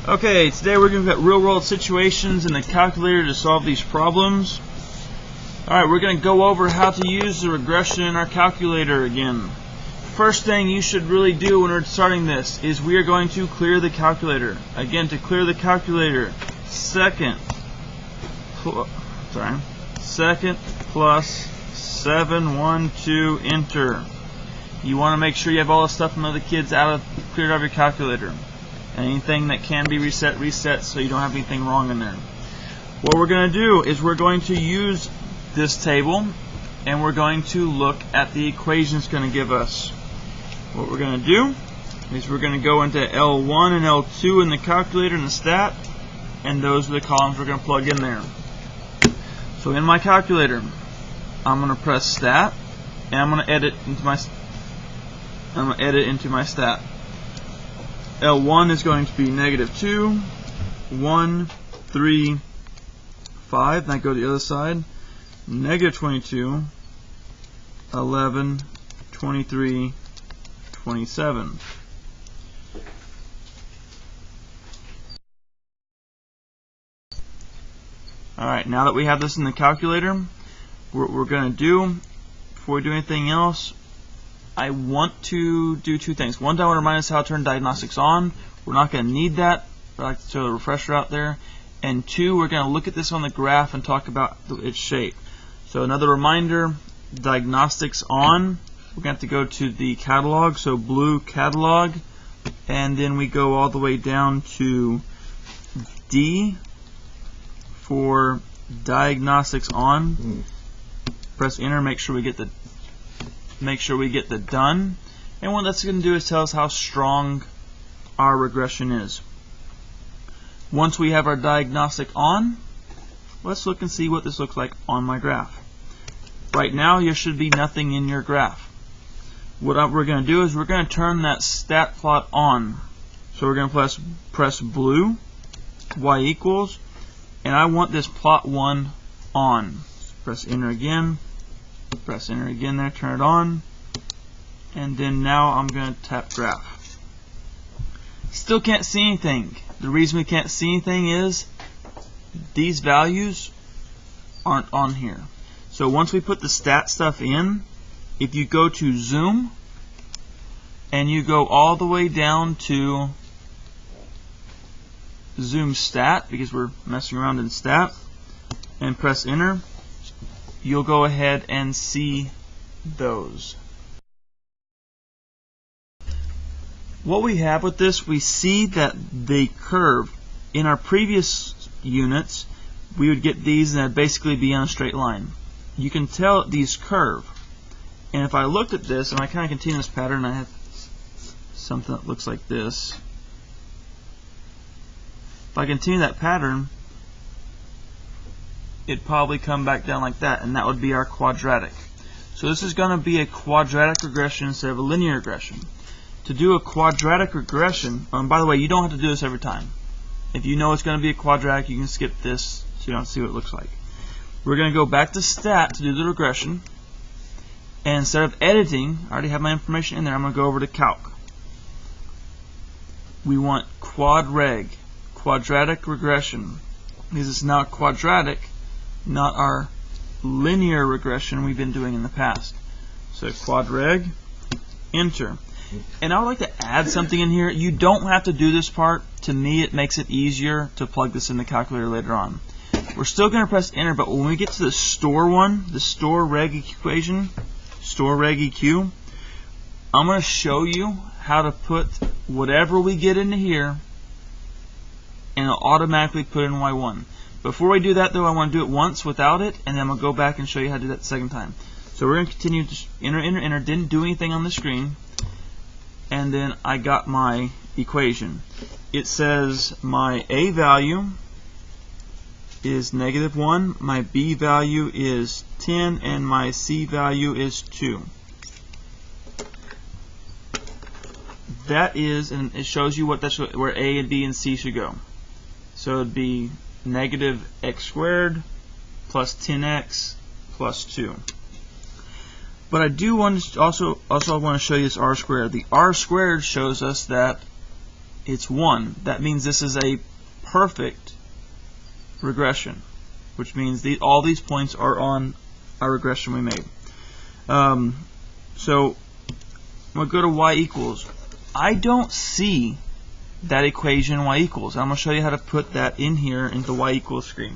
Okay, today we're going to look at real-world situations in the calculator to solve these problems. Alright, we're going to go over how to use the regression in our calculator again. First thing you should really do when we're starting this is we are going to clear the calculator. Again, to clear the calculator, second plus 712, enter. You want to make sure you have all the stuff from other kids cleared out of your calculator. Anything that can be reset so you don't have anything wrong in there. What we're going to do is we're going to use this table and we're going to look at the equation it's going to give us. What we're going to do is we're going to go into L1 and L2 in the calculator and the stat, and those are the columns we're going to plug in there. So in my calculator, I'm going to press stat and I'm going to edit into my stat. L1 is going to be -2, 1, 3, 5. Then I go to the other side. -22, 11, 23, 27. Alright, now that we have this in the calculator, what we're going to do, before we do anything else, I want to do two things. One, I want to remind us how to turn diagnostics on. We're not going to need that, but I like to throw a refresher out there. And two, we're going to look at this on the graph and talk about its shape. So another reminder, diagnostics on, we're going to have to go to the catalog, so blue catalog, and then we go all the way down to D for diagnostics on. Press enter, make sure we get the done, and what that's going to do is tell us how strong our regression is. Once we have our diagnostic on, let's look and see what this looks like on my graph. Right now there should be nothing in your graph. What we're going to do is we're going to turn that stat plot on. So we're going to press blue, y equals, and I want this plot 1 on. Press enter again. Press enter again there, turn it on, and then now I'm going to tap graph. Still can't see anything. The reason we can't see anything is these values aren't on here. So once we put the stat stuff in, if you go to zoom and you go all the way down to zoom stat, because we're messing around in stat, and press enter, you'll go ahead and see those. What we have with this, we see that the curve in our previous units, we would get these and it'd basically be on a straight line. You can tell these curve, and if I looked at this and I kind of continue this pattern, I have something that looks like this. If I continue that pattern, it'd probably come back down like that, and that would be our quadratic. So this is going to be a quadratic regression instead of a linear regression. To do a quadratic regression, by the way, you don't have to do this every time. If you know it's going to be a quadratic, you can skip this so you don't see what it looks like. We're going to go back to stat to do the regression, and instead of editing, I already have my information in there, I'm going to go over to calc. We want quadratic regression, because it's now quadratic, not our linear regression we've been doing in the past. So quadrag, enter. And I would like to add something in here. You don't have to do this part. To me, it makes it easier to plug this in the calculator later on. We're still going to press enter, but when we get to the store one, the store reg equation, store reg EQ, I'm going to show you how to put whatever we get into here, and it'll automatically put in Y1. Before we do that, though, I want to do it once without it, and then I'm going to go back and show you how to do that the second time. So we're going to continue to enter, didn't do anything on the screen, and then I got my equation. It says my A value is -1, my B value is 10, and my C value is 2. That is, and it shows you where A and B and C should go. So it would be -x² plus 10x plus 2. But I do want to also want to show you this r squared. The r squared shows us that it's 1. That means this is a perfect regression, which means all these points are on our regression we made. So I'm going to go to y equals. I don't see that equation y equals. I'm going to show you how to put that in here into the y equals screen.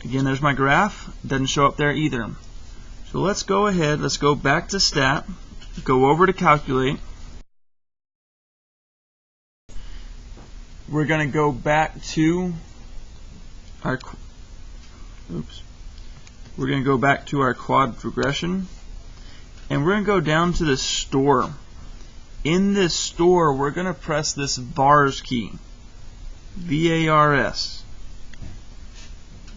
Again, there's my graph. Doesn't show up there either. So let's go ahead, let's go back to stat, go over to calculate. We're going to go back to our we're going to go back to our quad regression, and we're going to go down to the store. In this store, we're going to press this VARS key, VARS.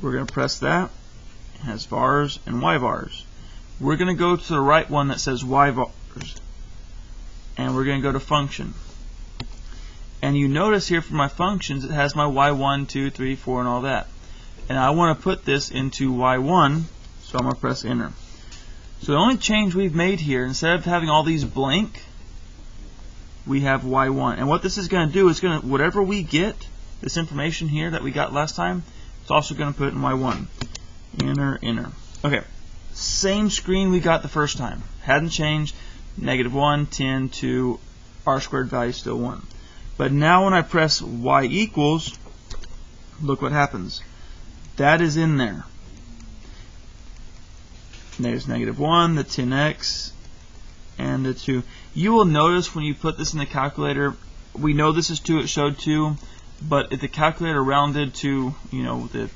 We're going to press that. It has VARS and YVARS. We're going to go to the right one that says YVARS, and we're going to go to function. And you notice here for my functions, it has my y1, 2, 3, 4, and all that. And I want to put this into y1, so I'm going to press enter. So the only change we've made here, instead of having all these blank, we have y1. And what this is going to do is whatever we get, this information here that we got last time, it's also going to put it in y1. Enter, enter. Okay, same screen we got the first time. Hadn't changed. -1, 10, 2, r squared value still 1. But now when I press y equals, look what happens. That is in there. There's -1, the 10x, and the 2. You will notice when you put this in the calculator, we know this is 2, it showed 2, but if the calculator rounded to, you know, the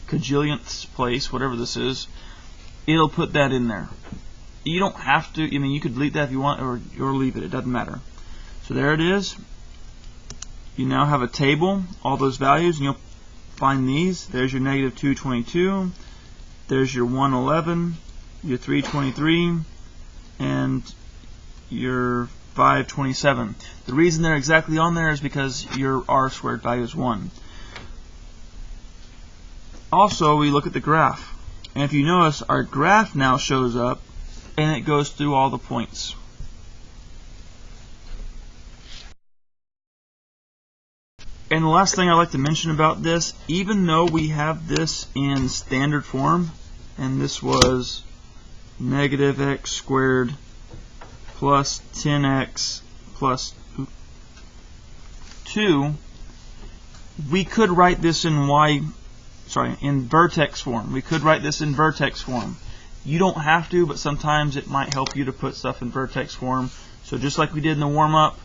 cajillionth place, whatever this is, it'll put that in there. You don't have to, I mean, you could delete that if you want, or leave it, it doesn't matter. So there it is. You now have a table, all those values, and you'll find these. There's your -222, there's your 111, your 323, and your 527. The reason they're exactly on there is because your r squared value is 1. Also, we look at the graph, and if you notice, our graph now shows up and it goes through all the points. And the last thing I'd like to mention about this, even though we have this in standard form, and this was -x squared plus 10x plus 2, we could write this in in vertex form. We could write this in vertex form. You don't have to, but sometimes it might help you to put stuff in vertex form. So just like we did in the warm-up,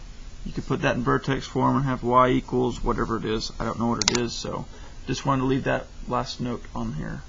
you could put that in vertex form and have y equals whatever it is. I don't know what it is, so just wanted to leave that last note on here.